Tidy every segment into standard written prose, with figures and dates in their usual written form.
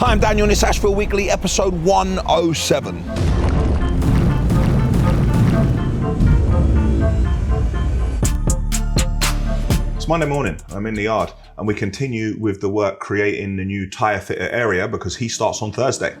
Hi, I'm Daniel and it's Ashville Weekly, episode 107. It's Monday morning, I'm in the yard, and we continue with the work creating the new tyre fitter area because he starts on Thursday.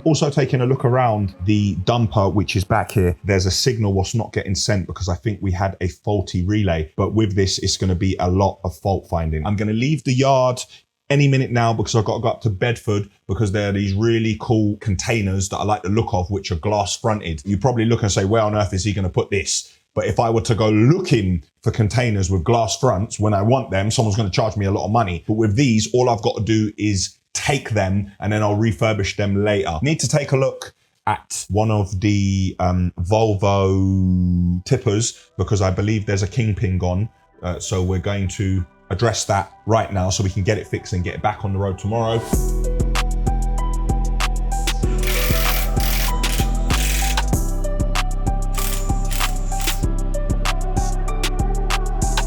Also taking a look around the dumper, which is back here, there's a signal what's not getting sent because I think we had a faulty relay. But with this, it's going to be a lot of fault finding. I'm going to leave the yard any minute now because I've got to go up to Bedford because there are these really cool containers that I like the look of, which are glass fronted. You probably look and say, where on earth is he going to put this? But if I were to go looking for containers with glass fronts, when I want them, someone's going to charge me a lot of money. But with these, all I've got to do is take them and then I'll refurbish them later. Need to take a look at one of the Volvo tippers because I believe there's a kingpin gone. So we're going to address that right now so we can get it fixed and get it back on the road tomorrow.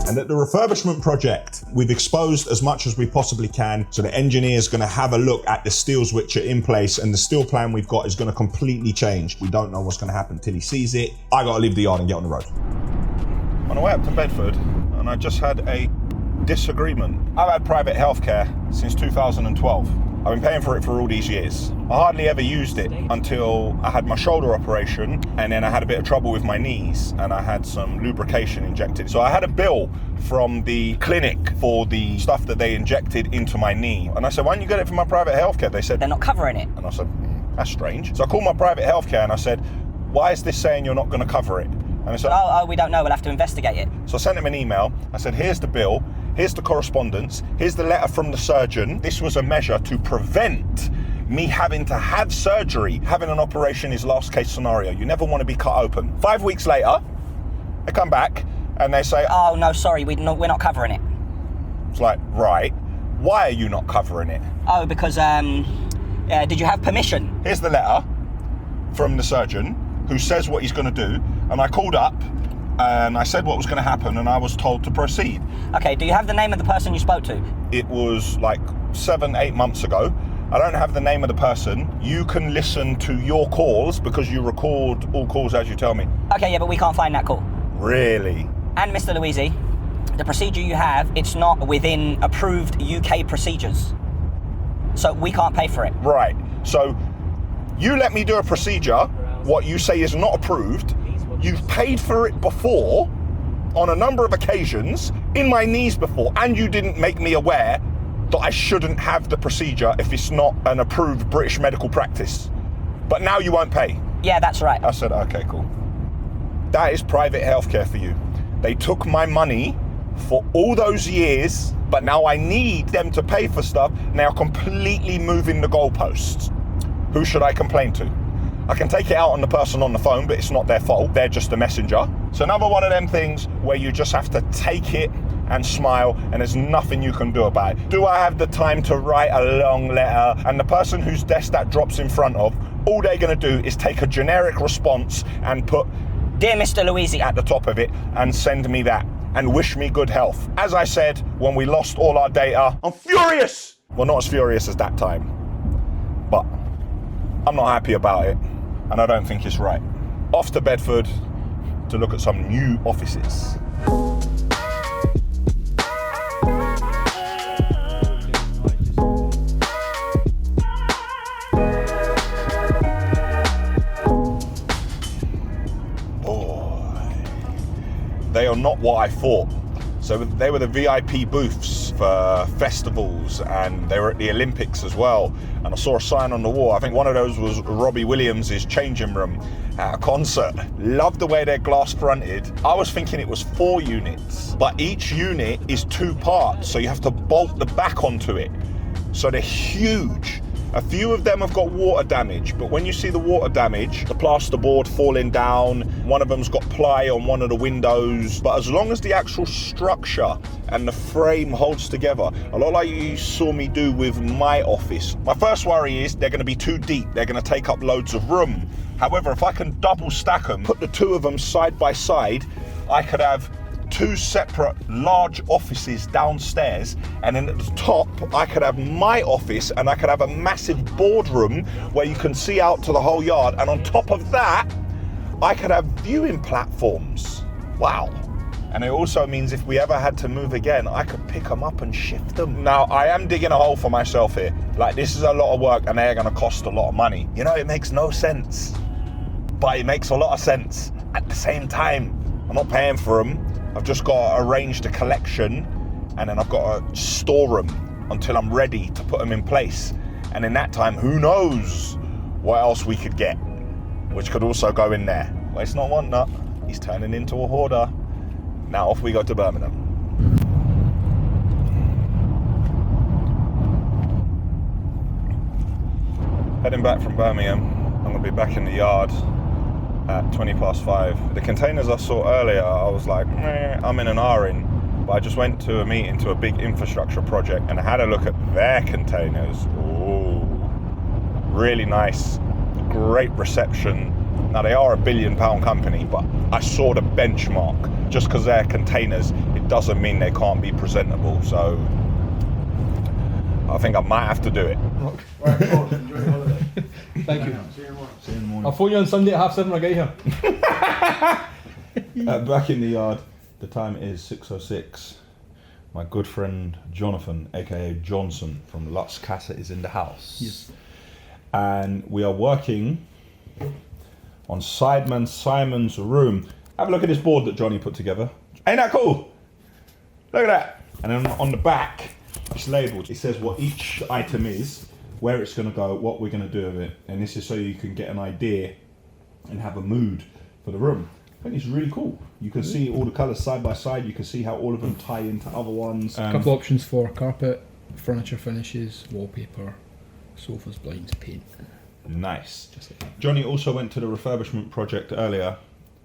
And at the refurbishment project, we've exposed as much as we possibly can. So the engineer's gonna have a look at the steels which are in place, and the steel plan we've got is gonna completely change. We don't know what's gonna happen till he sees it. I gotta leave the yard and get on the road. On the way up to Bedford, and I just had a disagreement. I've had private healthcare since 2012. I've been paying for it for all these years. I hardly ever used it until I had my shoulder operation, and then I had a bit of trouble with my knees and I had some lubrication injected. So I had a bill from the clinic for the stuff that they injected into my knee. And I said, why don't you get it from my private healthcare? They said, they're not covering it. And I said, that's strange. So I called my private healthcare and I said, why is this saying you're not going to cover it? And they said, oh, we don't know, we'll have to investigate it. So I sent them an email. I said, here's the bill. Here's the correspondence. Here's the letter from the surgeon. This was a measure to prevent me having to have surgery. Having an operation is last case scenario. You never want to be cut open. 5 weeks later, they come back and they say, oh, no, sorry, we're not covering it. It's like, right, why are you not covering it? Oh, because, did you have permission? Here's the letter from the surgeon who says what he's going to do. And I called up and I said what was going to happen and I was told to proceed. Okay, do you have the name of the person you spoke to? It was like 7-8 months ago. I don't have the name of the person. You can listen to your calls because you record all calls as you tell me. Okay, yeah, but we can't find that call. Really? And Mr. LOUISY, the procedure you have, it's not within approved UK procedures. So we can't pay for it. Right. So you let me do a procedure, what you say is not approved. You've paid for it before, on a number of occasions, in my knees before, and you didn't make me aware that I shouldn't have the procedure if it's not an approved British medical practice. But now you won't pay. Yeah, that's right. I said, okay, cool. That is private healthcare for you. They took my money for all those years, but now I need them to pay for stuff. Now completely moving the goalposts. Who should I complain to? I can take it out on the person on the phone, but it's not their fault. They're just a messenger. It's another one of them things where you just have to take it and smile, and there's nothing you can do about it. Do I have the time to write a long letter? And the person whose desk that drops in front of, all they're going to do is take a generic response and put Dear Mr. LOUISY at the top of it and send me that and wish me good health. As I said, when we lost all our data, I'm furious. Well, not as furious as that time, but I'm not happy about it. And I don't think it's right. Off to Bedford to look at some new offices. Boy, they are not what I thought. So they were the VIP booths for festivals, and they were at the Olympics as well. And I saw a sign on the wall. I think one of those was Robbie Williams' changing room at a concert. Loved the way they're glass fronted. I was thinking it was 4 units, but each unit is 2 parts. So you have to bolt the back onto it. So they're huge. A few of them have got water damage, but when you see the water damage, the plasterboard falling down, one of them's got ply on one of the windows, but as long as the actual structure and the frame holds together, a lot like you saw me do with my office. My first worry is they're going to be too deep, they're going to take up loads of room. However, if I can double stack them, put the two of them side by side, I could have two separate large offices downstairs, and then at the top I could have my office and I could have a massive boardroom where you can see out to the whole yard, and on top of that I could have viewing platforms. Wow. And it also means if we ever had to move again, I could pick them up and shift them. Now, I am digging a hole for myself here. Like, this is a lot of work and they're gonna cost a lot of money. You know, it makes no sense, but it makes a lot of sense at the same time. I'm not paying for them. I've just got to arrange the collection, and then I've got to store them until I'm ready to put them in place. And in that time, who knows what else we could get, which could also go in there. Well, it's not one nut. He's turning into a hoarder. Now off we go to Birmingham. Heading back from Birmingham. I'm going to be back in the yard at 5:20. The containers I saw earlier, I was like, I'm in an hour in, but I just went to a meeting to a big infrastructure project and I had a look at their containers. Ooh, really nice, great reception. Now they are £1 billion company, but I saw the benchmark. Just because they're containers, it doesn't mean they can't be presentable. So I think I might have to do it. Right, cool. Enjoy your holiday. Thank you. See you in the morning. See you in the morning. I'll phone you on Sunday at 7:30. I'll get here. Back in the yard. The time is 6:06. My good friend Jonathan, aka Johnson from Lutz Casa, is in the house. Yes. And we are working on Sideman Simon's room. Have a look at this board that Johnny put together. Ain't that cool? Look at that. And then on the back, it's labelled. It says what each item is, where it's going to go, what we're going to do with it. And this is so you can get an idea and have a mood for the room. I think it's really cool. You can see all the colours side by side. You can see how all of them tie into other ones. A couple options for carpet, furniture finishes, wallpaper, sofas, blinds, paint. Nice. Johnny also went to the refurbishment project earlier,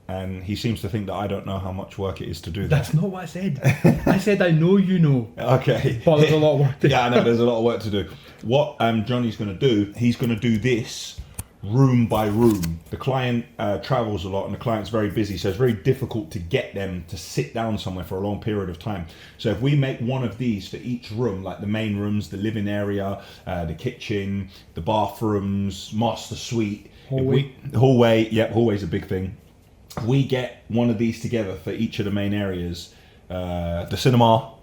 and he seems to think that I don't know how much work it is to do that. That's not what I said. I said I know you know. Okay. But there's a lot of work to do. Yeah, I know there's a lot of work to do. What Johnny's going to do, he's going to do this room by room. The client travels a lot and the client's very busy, so it's very difficult to get them to sit down somewhere for a long period of time. So if we make one of these for each room, like the main rooms, the living area, the kitchen, the bathrooms, master suite, hallway, yep, hallway's a big thing. We get one of these together for each of the main areas. The cinema,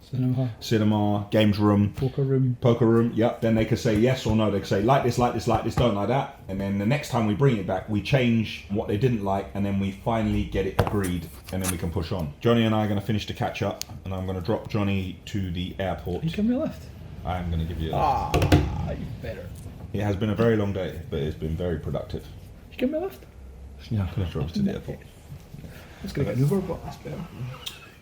games room, poker room, yep. Then they could say yes or no. They could say like this, don't like that. And then the next time we bring it back, we change what they didn't like, and then we finally get it agreed, and then we can push on. Johnny and I are going to finish the catch up, and I'm going to drop Johnny to the airport. Can you give me a lift? I am going to give you a lift. You better. It has been a very long day, but it's been very productive. Can you give me a lift? Yeah, I'm going to drop you to the airport. I was going to get an Uber, but that's better.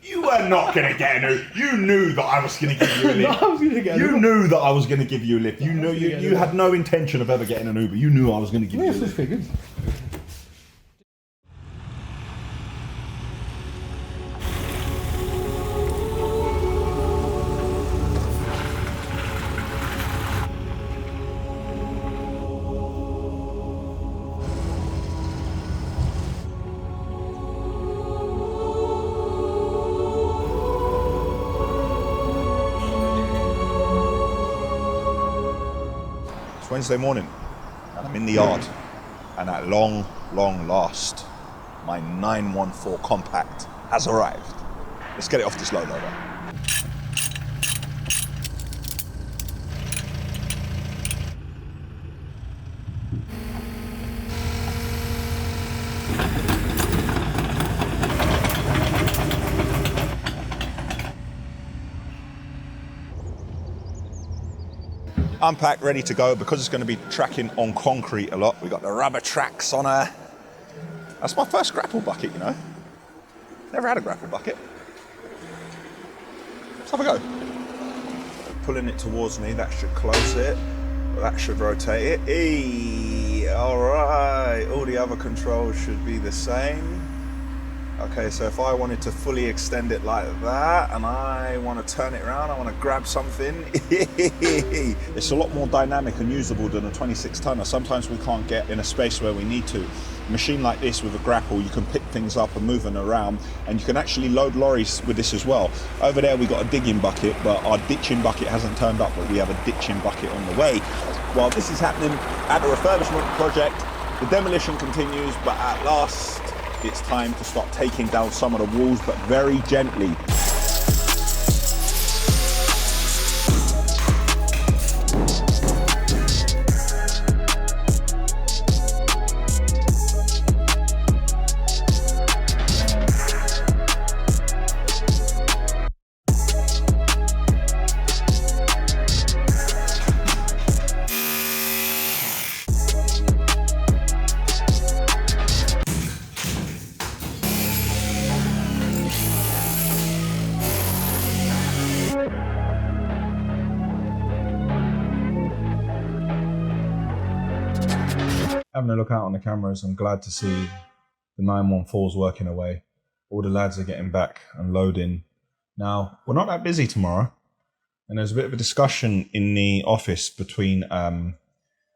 You were not going to get an Uber. You knew that I was going to give you a lift. No, I was going to get an Uber. You knew that I was going to give you a lift. You knew you had no intention of ever getting an Uber. You knew I was going to give you a lift. This is pretty good. Wednesday morning and I'm in the yard, and at long last my 914 compact has arrived. Let's get it off this load loader. Unpacked, ready to go, because it's going to be tracking on concrete a lot. We got the rubber tracks on her. That's my first grapple bucket, you know. Never had a grapple bucket. Let's have a go. Pulling it towards me, that should close it. That should rotate it. All right, all the other controls should be the same. Okay, so if I wanted to fully extend it like that and I want to turn it around, I want to grab something, it's a lot more dynamic and usable than a 26 tonner. Sometimes we can't get in a space where we need to. A machine like this with a grapple, you can pick things up and move them around, and you can actually load lorries with this as well. Over there we got a digging bucket, but our ditching bucket hasn't turned up, but we have a ditching bucket on the way. While this is happening at the refurbishment project, the demolition continues, but at last it's time to start taking down some of the walls, but very gently. Having a look out on the cameras, I'm glad to see the 914's working away. All the lads are getting back and loading. Now, we're not that busy tomorrow, and there's a bit of a discussion in the office between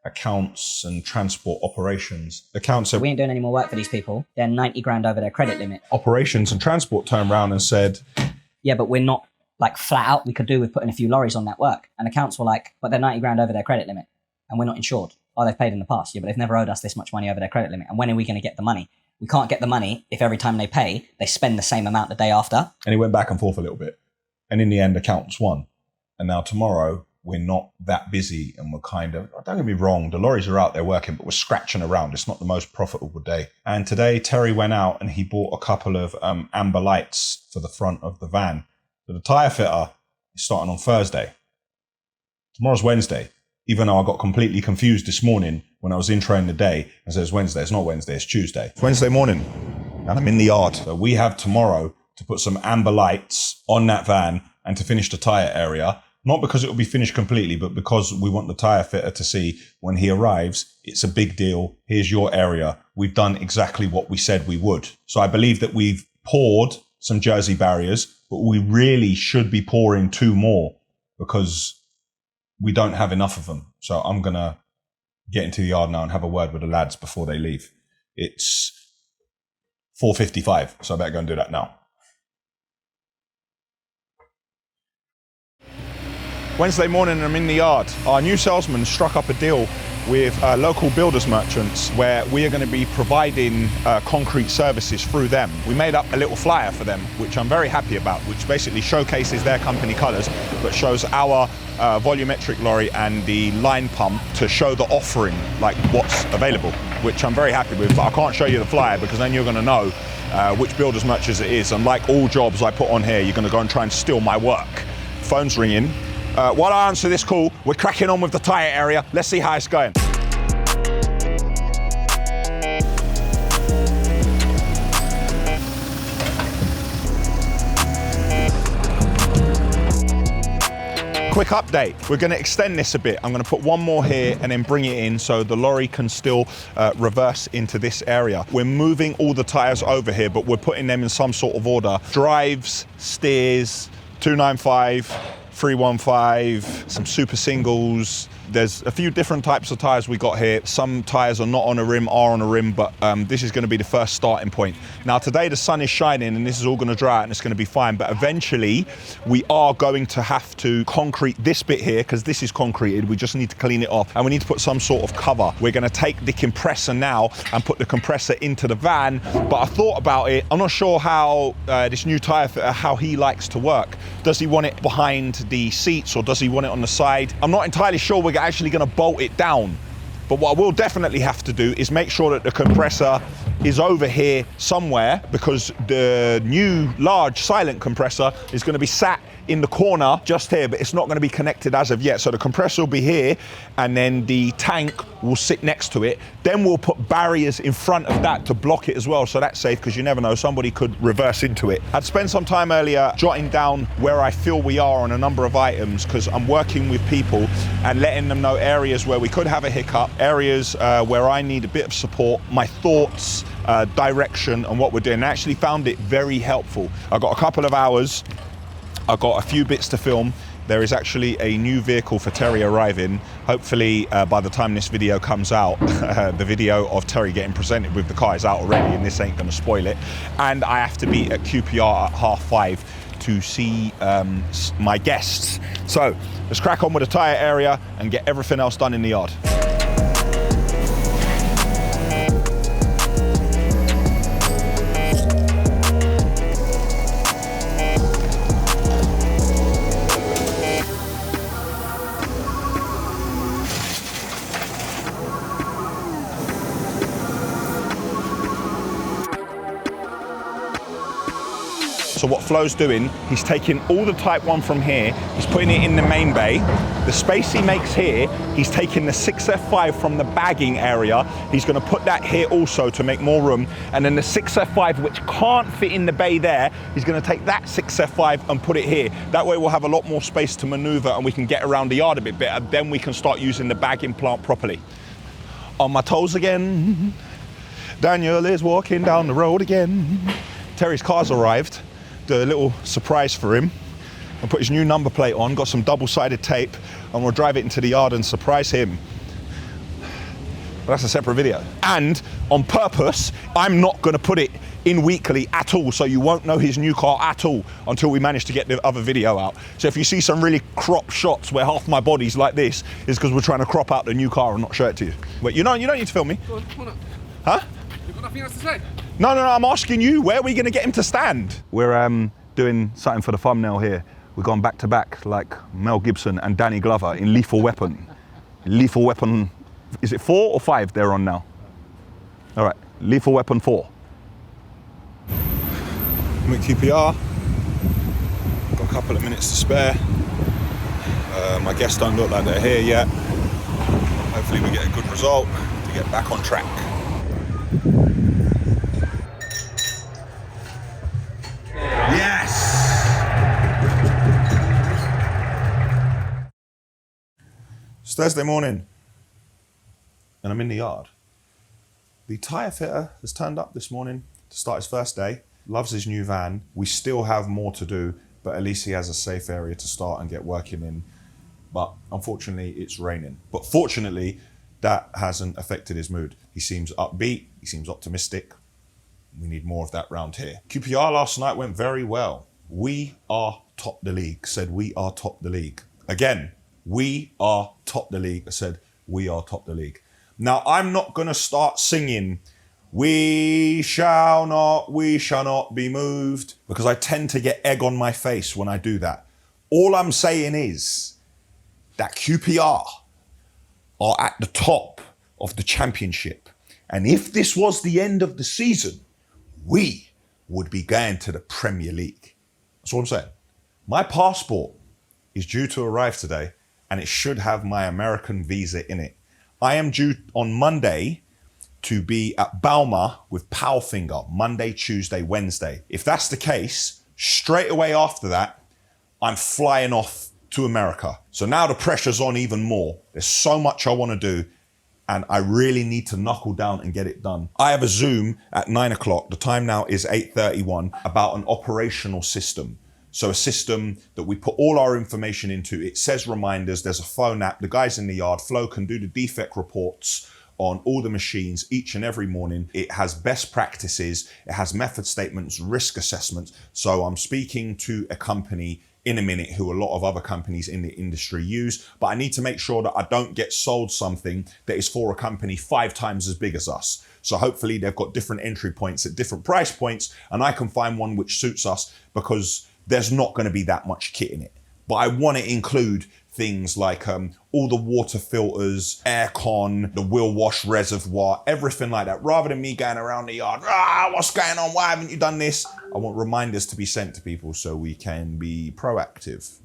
accounts and transport operations. Accounts said, we ain't doing any more work for these people. They're 90 grand over their credit limit. Operations and transport turned around and said, yeah, but we're not like flat out. We could do with putting a few lorries on that work. And accounts were like, but they're 90 grand over their credit limit and we're not insured. Oh, they've paid in the past. Yeah, but they've never owed us this much money over their credit limit. And when are we going to get the money? We can't get the money if every time they pay, they spend the same amount the day after. And he went back and forth a little bit. And in the end, accountants won. And now tomorrow, we're not that busy and we're kind of, don't get me wrong, the lorries are out there working, but we're scratching around. It's not the most profitable day. And today, Terry went out and he bought a couple of amber lights for the front of the van. So the tyre fitter is starting on Thursday. Tomorrow's Wednesday. Even though I got completely confused this morning when I was introing the day and said it's Wednesday. It's not Wednesday, it's Tuesday. It's Wednesday morning and I'm in the yard. So we have tomorrow to put some amber lights on that van and to finish the tyre area. Not because it will be finished completely, but because we want the tyre fitter to see when he arrives, it's a big deal. Here's your area. We've done exactly what we said we would. So I believe that we've poured some jersey barriers, but we really should be pouring 2 more because we don't have enough of them. So I'm going to get into the yard now and have a word with the lads before they leave. It's 4:55, so I better go and do that now. Wednesday morning, I'm in the yard. Our new salesman struck up a deal with local builders merchants where we are going to be providing concrete services through them. We made up a little flyer for them, which I'm very happy about, which basically showcases their company colours, but shows our volumetric lorry and the line pump to show the offering, like what's available, which I'm very happy with. But I can't show you the flyer because then you're going to know which builders merchants it is. And like all jobs I put on here, you're going to go and try and steal my work. Phone's ringing. While I answer this call, we're cracking on with the tyre area. Let's see how it's going. Quick update. We're going to extend this a bit. I'm going to put one more here and then bring it in so the lorry can still reverse into this area. We're moving all the tyres over here, but we're putting them in some sort of order. Drives, steers, 295, 315, some super singles. There's a few different types of tyres we got here. Some tyres are not on a rim, are on a rim, but this is going to be the first starting point. Now today the sun is shining and this is all going to dry out and it's going to be fine, but eventually we are going to have to concrete this bit here because this is concreted. We just need to clean it off and we need to put some sort of cover. We're going to take the compressor now and put the compressor into the van, but I thought about it. I'm not sure how this new tyre fitter, how he likes to work. Does he want it behind the seats or does he want it on the side? I'm not entirely sure we're actually going to bolt it down, but what I will definitely have to do is make sure that the compressor is over here somewhere because the new large silent compressor is going to be sat in the corner just here, but it's not going to be connected as of yet. So the compressor will be here, and then the tank will sit next to it. Then we'll put barriers in front of that to block it as well, so that's safe, because you never know, somebody could reverse into it. I'd spent some time earlier jotting down where I feel we are on a number of items, because I'm working with people and letting them know areas where we could have a hiccup, areas where I need a bit of support, my thoughts, direction, and what we're doing. I actually found it very helpful. I got a couple of hours, I got a few bits to film. There is actually a new vehicle for Terry arriving. Hopefully by the time this video comes out, the video of Terry getting presented with the car is out already, and this ain't gonna spoil it. And I have to be at QPR at 5:30 to see my guests. So let's crack on with the tyre area and get everything else done in the yard. So what Flo's doing, he's taking all the Type 1 from here, he's putting it in the main bay. The space he makes here, he's taking the 6F5 from the bagging area, he's gonna put that here also to make more room, and then the 6F5, which can't fit in the bay there, he's gonna take that 6F5 and put it here. That way we'll have a lot more space to maneuver and we can get around the yard a bit better, then we can start using the bagging plant properly. On my toes again, Daniel is walking down the road again. Terry's car's arrived. A little surprise for him. I'll put his new number plate on, got some double-sided tape, and we'll drive it into the yard and surprise him. But that's a separate video. And on purpose, I'm not gonna put it in weekly at all, so you won't know his new car at all until we manage to get the other video out. So if you see some really cropped shots where half my body's like this, it's because we're trying to crop out the new car and not show it to you. Wait, you don't need to film me. Go on, come on up. Huh? You've got nothing else to say? No, I'm asking you, where are we gonna get him to stand? We're doing something for the thumbnail here. We've gone back to back like Mel Gibson and Danny Glover in Lethal Weapon. Lethal Weapon, is it 4 or 5 they're on now? All right, Lethal Weapon 4. I'm at QPR, got a couple of minutes to spare. My guests don't look like they're here yet. Hopefully we get a good result to get back on track. Yes! It's Thursday morning and I'm in the yard. The tyre fitter has turned up this morning to start his first day. Loves his new van. We still have more to do, but at least he has a safe area to start and get working in. But unfortunately it's raining. But fortunately that hasn't affected his mood. He seems upbeat, he seems optimistic. We need more of that round here. QPR last night went very well. We are top the league. Said we are top the league. Again, we are top the league. I said we are top the league. Now I'm not gonna start singing we shall not be moved, because I tend to get egg on my face when I do that. All I'm saying is that QPR are at the top of the championship. And if this was the end of the season, we would be going to the Premier League. That's what I'm saying. My passport is due to arrive today and it should have my American visa in it. I am due on Monday to be at Balma with Powfinger, Monday, Tuesday, Wednesday. If that's the case, straight away after that, I'm flying off to America. So now the pressure's on even more. There's so much I want to do and I really need to knuckle down and get it done. I have a Zoom at 9 o'clock. The time now is 8:31 about an operational system. So a system that we put all our information into. It says reminders, there's a phone app, the guys in the yard, Flo can do the defect reports on all the machines each and every morning. It has best practices, it has method statements, risk assessments. So I'm speaking to a company in a minute who a lot of other companies in the industry use, but I need to make sure that I don't get sold something that is for a company 5 times as big as us. So hopefully they've got different entry points at different price points and I can find one which suits us, because there's not going to be that much kit in it. But I want to include things like all the water filters, aircon, the wheel wash reservoir, everything like that. Rather than me going around the yard, what's going on? Why haven't you done this? I want reminders to be sent to people so we can be proactive,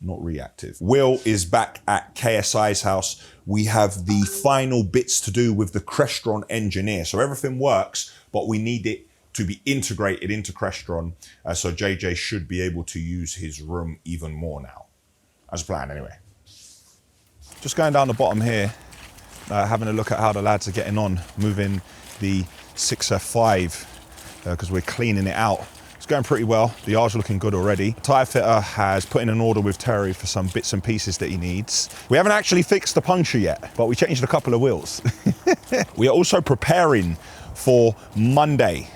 not reactive. Will is back at KSI's house. We have the final bits to do with the Crestron engineer. So everything works, but we need it to be integrated into Crestron. So JJ should be able to use his room even more now. As planned anyway. Just going down the bottom here, having a look at how the lads are getting on, moving the 6F5, because we're cleaning it out. It's going pretty well. The yard's looking good already. Tyre fitter has put in an order with Terry for some bits and pieces that he needs. We haven't actually fixed the puncture yet, but we changed a couple of wheels. We are also preparing for Monday.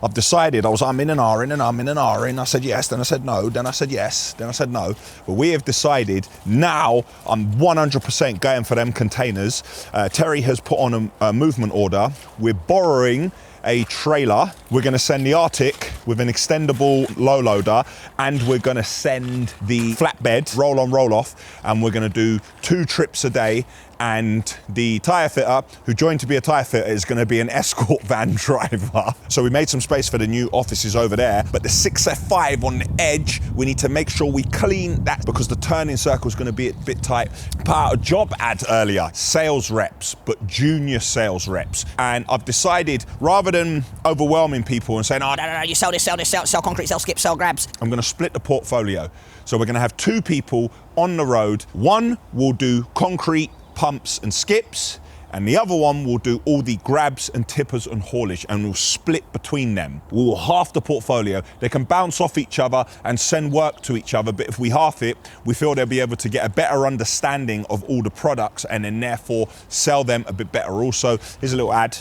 I've decided, I'm in and ahhing. I said yes, then I said no, then I said yes, then I said no. But we have decided now I'm 100% going for them containers. Terry has put on a movement order. We're borrowing a trailer. We're going to send the Arctic with an extendable low loader, and we're going to send the flatbed roll on roll off, and we're going to do 2 trips a day. And the tyre fitter, who joined to be a tyre fitter, is going to be an escort van driver. So we made some space for the new offices over there, but the 6F5 on the edge, we need to make sure we clean that because the turning circle is going to be a bit tight. Put out a job ad earlier, sales reps, but junior sales reps. And I've decided, rather than overwhelming people and saying, oh, no, you sell this, sell concrete, sell skips, sell grabs, I'm going to split the portfolio. So we're going to have 2 people on the road. One will do concrete, pumps and skips, and the other one will do all the grabs and tippers and haulage, and we'll split between them. We'll half the portfolio. They can bounce off each other and send work to each other, but if we half it, we feel they'll be able to get a better understanding of all the products and then therefore sell them a bit better also. Here's a little ad,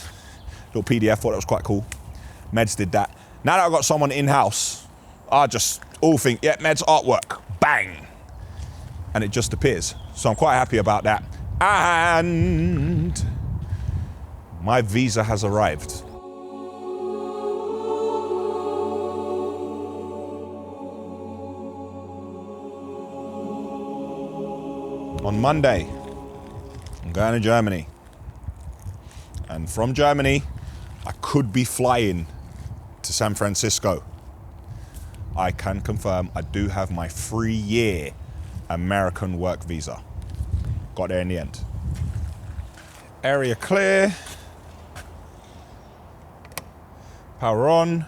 little PDF, thought that was quite cool. Meds did that. Now that I've got someone in-house, I just all think, yeah, Meds artwork, bang, and it just appears. So I'm quite happy about that. And my visa has arrived. On Monday, I'm going to Germany. And from Germany, I could be flying to San Francisco. I can confirm I do have my 3-year American work visa. Got there in the end. Area clear. Power on.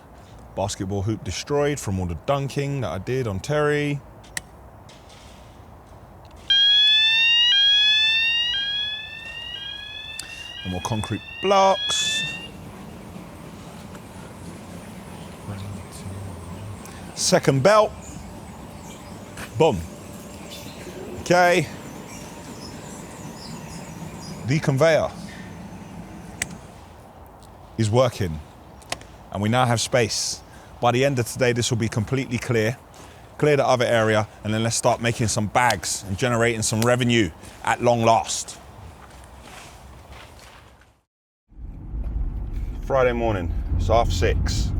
Basketball hoop destroyed from all the dunking that I did on Terry. No more concrete blocks. Second belt. Boom. Okay. The conveyor is working and we now have space. By the end of today, this will be completely clear. Clear the other area, and then let's start making some bags and generating some revenue at long last. Friday morning, it's 6:30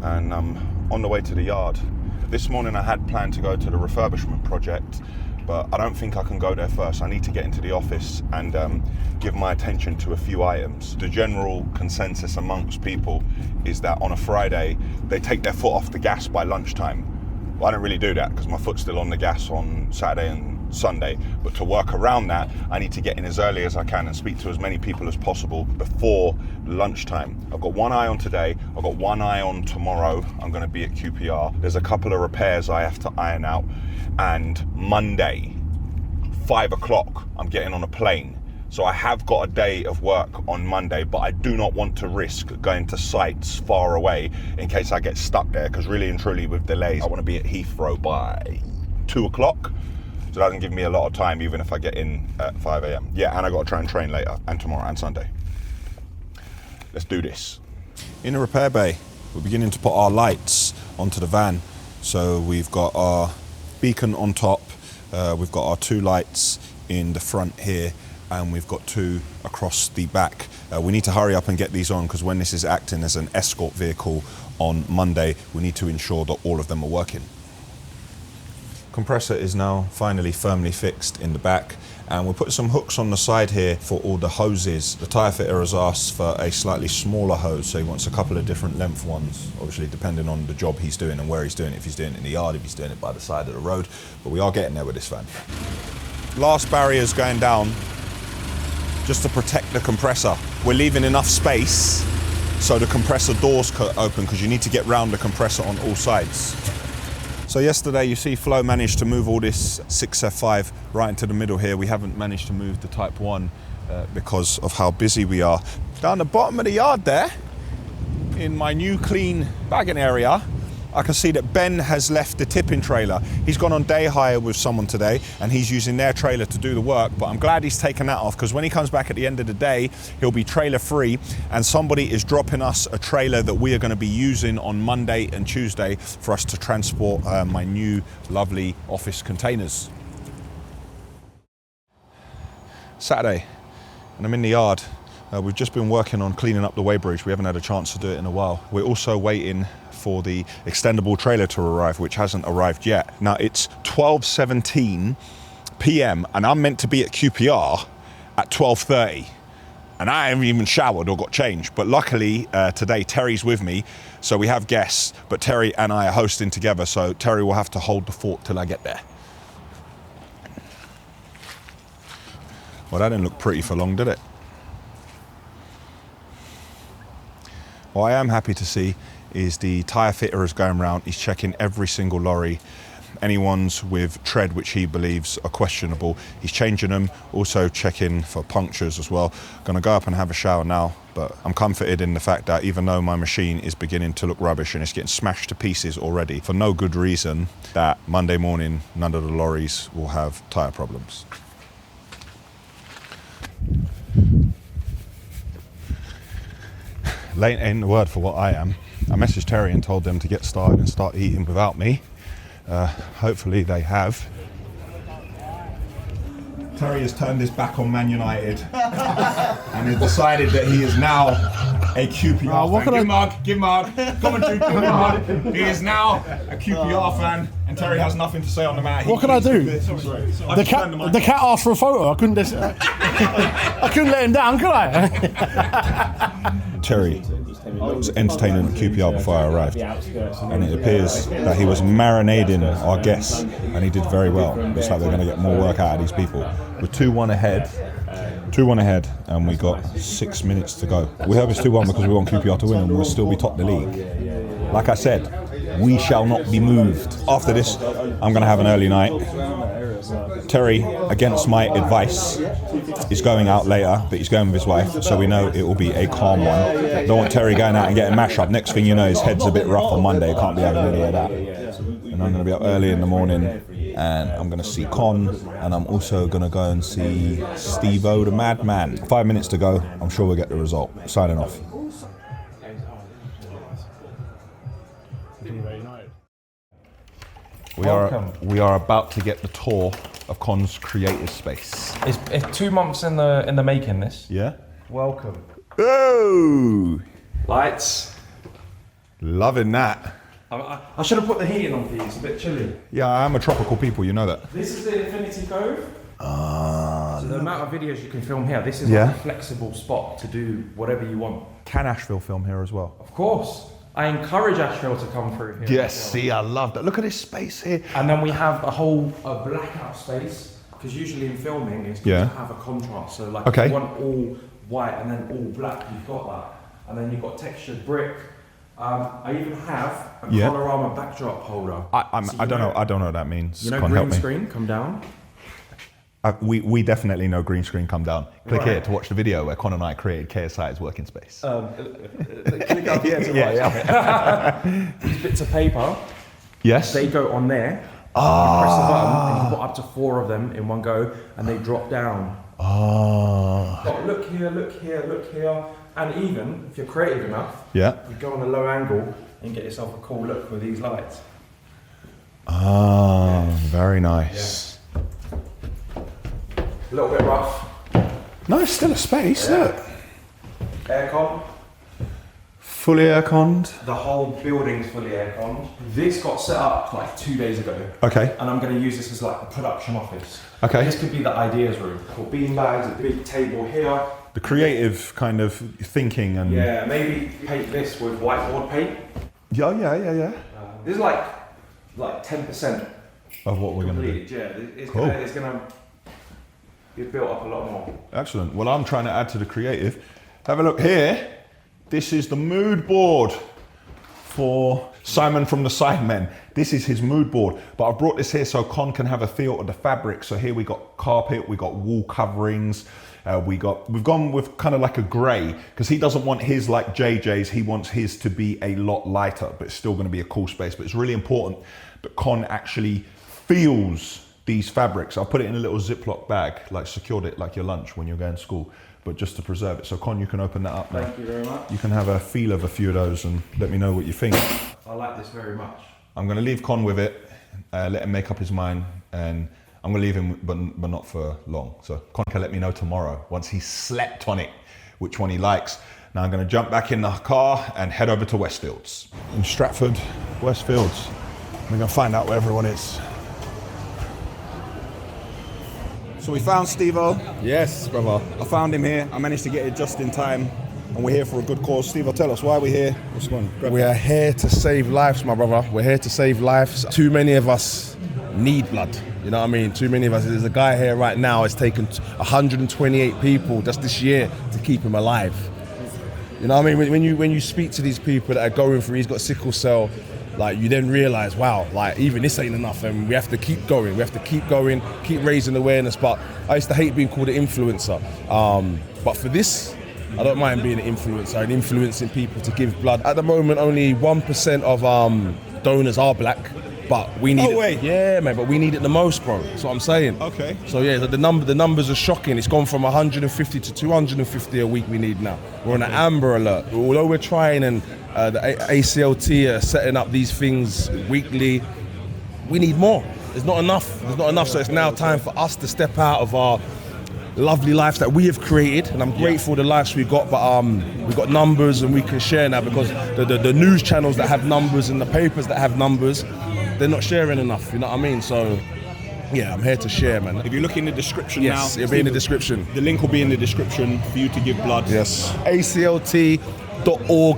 and I'm on the way to the yard. This morning I had planned to go to the refurbishment project, but I don't think I can go there first. I need to get into the office and give my attention to a few items. The general consensus amongst people is that on a Friday, they take their foot off the gas by lunchtime. Well, I don't really do that because my foot's still on the gas on Saturday and Sunday. But to work around that, I need to get in as early as I can and speak to as many people as possible before lunchtime. I've got one eye on today. I've got one eye on tomorrow. I'm going to be at QPR. There's a couple of repairs I have to iron out. And Monday, 5 o'clock, I'm getting on a plane. So I have got a day of work on Monday, but I do not want to risk going to sites far away in case I get stuck there, because really and truly with delays, I want to be at Heathrow by 2 o'clock. So that doesn't give me a lot of time, even if I get in at 5 a.m. Yeah, and I got to try and train later, and tomorrow and Sunday. Let's do this. In the repair bay, we're beginning to put our lights onto the van. So we've got our beacon on top, we've got our 2 lights in the front here, and we've got 2 across the back. We need to hurry up and get these on, because when this is acting as an escort vehicle on Monday, we need to ensure that all of them are working. Compressor is now finally firmly fixed in the back, and we'll put some hooks on the side here for all the hoses. The tyre fitter has asked for a slightly smaller hose, so he wants a couple of different length ones, obviously depending on the job he's doing and where he's doing it, if he's doing it in the yard, if he's doing it by the side of the road, but we are getting there with this van. Last barrier's going down just to protect the compressor. We're leaving enough space so the compressor doors can open, because you need to get round the compressor on all sides. So yesterday, you see Flo managed to move all this 6F5 right into the middle here. We haven't managed to move the Type 1 because of how busy we are. Down the bottom of the yard there, in my new clean bagging area, I can see that Ben has left the tipping trailer. He's gone on day hire with someone today, and he's using their trailer to do the work, but I'm glad he's taken that off, because when he comes back at the end of the day, he'll be trailer free, and somebody is dropping us a trailer that we are going to be using on Monday and Tuesday for us to transport my new lovely office containers. Saturday, and I'm in the yard. We've just been working on cleaning up the weighbridge. We haven't had a chance to do it in a while. We're also waiting for the extendable trailer to arrive, which hasn't arrived yet. Now it's 12:17 p.m. and I'm meant to be at QPR at 12:30, and I haven't even showered or got changed. But luckily today Terry's with me, so we have guests, but Terry and I are hosting together, so Terry will have to hold the fort till I get there. Well, that didn't look pretty for long, did it? What I am happy to see is the tyre fitter is going around, he's checking every single lorry, any ones with tread which he believes are questionable, he's changing them, also checking for punctures as well. Gonna go up and have a shower now, but I'm comforted in the fact that even though my machine is beginning to look rubbish and it's getting smashed to pieces already for no good reason, that Monday morning none of the lorries will have tyre problems. Late ain't the word for what I am. I messaged Terry and told them to get started and start eating without me. Hopefully they have. Terry has turned his back on Man United and has decided that he is now a QPR fan. Give Mark, commentary, give Mark. He is now a QPR fan, and Terry has nothing to say on the matter. What can I do? The cat asked for a photo. I couldn't let him down, could I? Terry was entertaining the QPR before I arrived, and it appears that he was marinading our guests, and he did very well. Looks like they're going to get more work out of these people. We're 2-1 ahead, and we got 6 minutes to go. We hope it's 2-1 because we want QPR to win, and we'll still be top the league. Like I said, we shall not be moved. After this, I'm going to have an early night. Terry, against my advice, is going out later, but he's going with his wife, so we know it will be a calm one. Don't want Terry going out and getting mashed up. Next thing you know, his head's a bit rough on Monday. Can't be having any of that. And I'm going to be up early in the morning, and I'm going to see Con, and I'm also going to go and see Steve-O the Madman. 5 minutes to go. I'm sure we'll get the result. Signing off. We are about to get the tour of Con's creative space. It's 2 months in the making, this. Yeah? Welcome. Oh! Lights. Loving that. I should have put the heating on for you, it's a bit chilly. Yeah, I am a tropical people, you know that. This is the Infinity Cove. So the amount of videos you can film here, this is Yeah. like a flexible spot to do whatever you want. Can Ashville film here as well? Of course. I encourage Ashville to come through here. Yes, see, I love that. Look at this space here. And then we have a whole blackout space, because usually in filming it's good to have a contrast. So like if you want all white and then all black, you've got that. And then you've got textured brick. I even have a Colorama backdrop holder. I don't know what that means. You know, Con, green screen, come down. We definitely know green screen come down. Click here to watch the video where Con and I created KSI's working space. Click up here to watch. These bits of paper, they go on there. You press the button and you've got up to 4 of them in one go, and they drop down. Look here, look here, look here. And even if you're creative enough, you go on a low angle and get yourself a cool look with these lights. Very nice. A little bit rough. No, it's still a space, look. Aircon. Fully air-conned. The whole building's fully air-conned. This got set up like 2 days ago. Okay. And I'm going to use this as like a production office. Okay. This could be the ideas room. For bean bags, a big table here. The creative kind of thinking and... Yeah, maybe paint this with whiteboard paint. Yeah. This is like 10% of what we're going to do. Yeah, it's Cool. it's gonna be built up a lot more. Excellent. Well, I'm trying to add to the creative. Have a look here. This is the mood board for Simon from the Sidemen. This is his mood board, but I've brought this here so Con can have a feel of the fabric. So here we got carpet, we got wall coverings, we've gone with kind of like a grey because he doesn't want his like JJ's. He wants his to be a lot lighter, but it's still going to be a cool space. But it's really important that Con actually feels these fabrics. I put it in a little Ziploc bag, like secured it like your lunch when you're going to school, but just to preserve it. So Con, you can open that up now. Thank you very much. You can have a feel of a few of those and let me know what you think. I like this very much. I'm going to leave Con with it, let him make up his mind, and I'm going to leave him, but not for long. So Con can let me know tomorrow, once he's slept on it, which one he likes. Now I'm going to jump back in the car and head over to Westfields. In Stratford, Westfields. We're going to find out where everyone is. So we found Steve-O. Yes, brother. I found him here. I managed to get it just in time. And we're here for a good cause. Steve-O, tell us why we're here. What's going on? We are here to save lives, my brother. We're here to save lives. Too many of us need blood. You know what I mean? Too many of us. There's a guy here right now. It's taken 128 people just this year to keep him alive. You know what I mean? When you speak to these people that are going through, he's got sickle cell, like you then realise, wow, like even this ain't enough, and we have to keep going. We have to keep going, keep raising awareness. But I used to hate being called an influencer. But for this, I don't mind being an influencer and influencing people to give blood. At the moment, only 1% of donors are black, but we need it. Yeah, man, but we need it the most, bro. That's what I'm saying. Okay. So yeah, the numbers are shocking. It's gone from 150 to 250 a week we need now. We're on an amber alert. Although we're trying and the ACLT are setting up these things weekly, we need more. There's not enough. So it's now time for us to step out of our lovely lives that we have created, and I'm grateful for the lives we got, but we've got numbers and we can share now, because the news channels that have numbers and the papers that have numbers, they're not sharing enough, you know what I mean? So yeah, I'm here to share, man. If you look in the description now, yes, it'll be in the description. The link will be in the description for you to give blood. Yes. ACLT.org,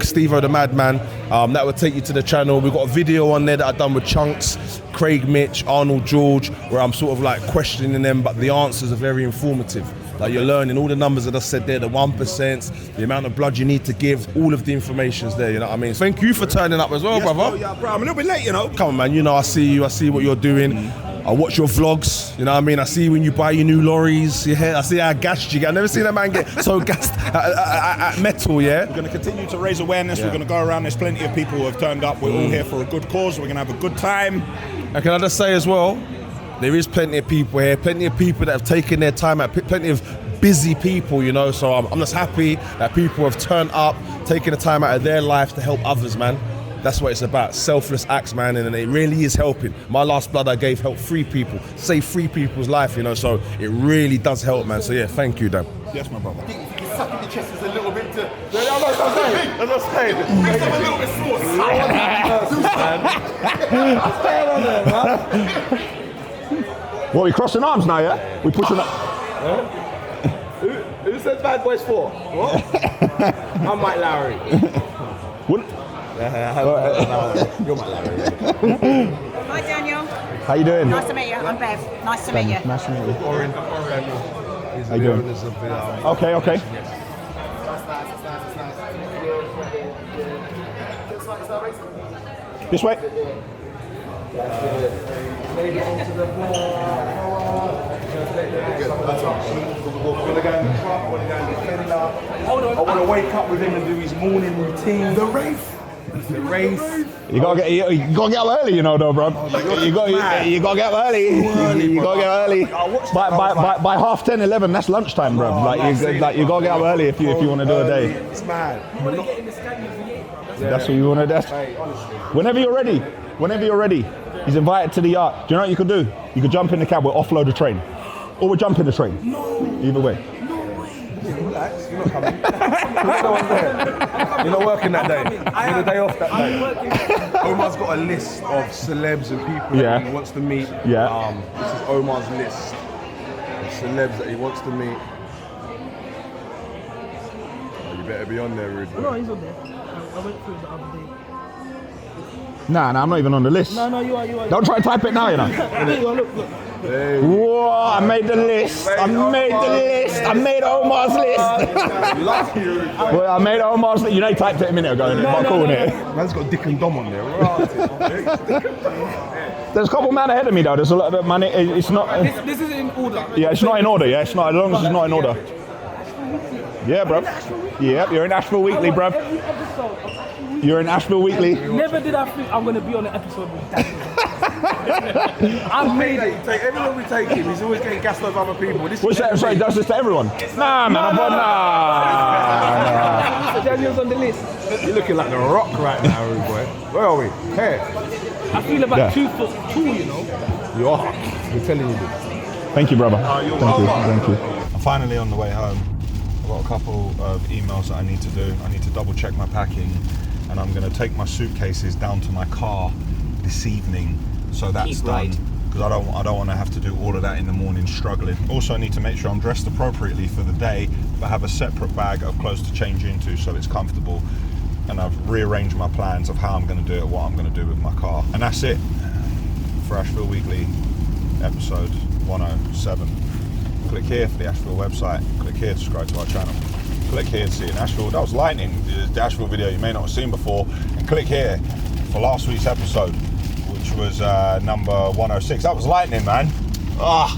Steve-O the Madman. That will take you to the channel. We've got a video on there that I've done with Chunks, Craig Mitch, Arnold George, where I'm sort of like questioning them, but the answers are very informative. Like you're learning all the numbers that I said there, the 1%, the amount of blood you need to give, all of the information's there, you know what I mean? Thank you for turning up as well, brother. Bro, bro, I'm a little bit late, you know. Come on, man, you know, I see you, I see what you're doing. I watch your vlogs, you know what I mean? I see when you buy your new lorries, I see how gassed you get. I've never seen a man get so gassed at metal, yeah? We're going to continue to raise awareness. We're going to go around. There's plenty of people who have turned up. We're all here for a good cause. We're going to have a good time. And can I just say as well, there is plenty of people here, plenty of people that have taken their time out, plenty of busy people, you know, so I'm just happy that people have turned up, taken the time out of their life to help others, man. That's what it's about, selfless acts, man, and it really is helping. My last blood I gave helped 3 people, saved 3 people's life, you know, so it really does help, man. So yeah, thank you, Dan. Yes, my brother. Sucking the chest is a little bit to... I'm not saying. Makes them a little bit What, we crossing arms now, yeah? We pushing up. Who said bad boys for? What? I'm Mike Lowry. You're my Larry. Hi Daniel. How you doing? Nice to meet you. I'm Bev. Nice to meet you. Nice to meet you. How you doing? Okay. This way. I want to wake up with him and do his morning routine. The Wraith. You gotta get up early, you know, though, bro. You gotta get up early. You gotta get up early. By 10:30, 11, that's lunchtime, bro. You gotta get up early if you want to do a day. It's mad. That's what you want to do. Whenever you're ready, he's invited to the yacht. Do you know what you could do? You could jump in the cab, we'll offload the train. Or we'll jump in the train. Either way. Relax, you're not coming. No one's there. You're not working that day. You're the day off that day. Omar's got a list of celebs and people that he wants to meet. Yeah. This is Omar's list of celebs that he wants to meet. Oh, you better be on there, Rude. No, he's on there. I went through the other day. Nah, I'm not even on the list. No, you are. Don't try to type it now, you know. Look. Hey. Whoa, I made the list. I made Omar's list. Well, I made Omar's list. You know, you typed it a minute ago, innit? Quite cool, innit? Man's got Dick and Dom on there. There's a couple man ahead of me, though. There's a lot of money. It's not. This is in order. Yeah, it's not in order. Yeah, it's not. As long as it's not in order. Yeah, bro. Yeah, you're in Ashville Weekly, bro. You're in Ashville Weekly. Never did I think I'm going to be on an episode with Daniel. I made it. Everyone we take him, he's always getting gassed over other people. What's that? Sorry, does this to everyone? Nah, man. Nah. Daniel's on the list. You're looking like the Rock right now, rude boy. Where are we? Here. I feel about 2'2", you know. You are. We're telling you this. Thank you, brother. Thank you. I'm finally on the way home. I've got a couple of emails that I need to do. I need to double check my packing, and I'm going to take my suitcases down to my car this evening, so that's done. Because I don't want to have to do all of that in the morning struggling. Also, I need to make sure I'm dressed appropriately for the day, but have a separate bag of clothes to change into so it's comfortable. And I've rearranged my plans of how I'm going to do it, what I'm going to do with my car. And that's it for Ashville Weekly episode 107. Click here for the Ashville website. Click here to subscribe to our channel. Click here to see an Ashville. That was lightning. The Ashville video you may not have seen before. And click here for last week's episode, which was number 106. That was lightning, man. Ah.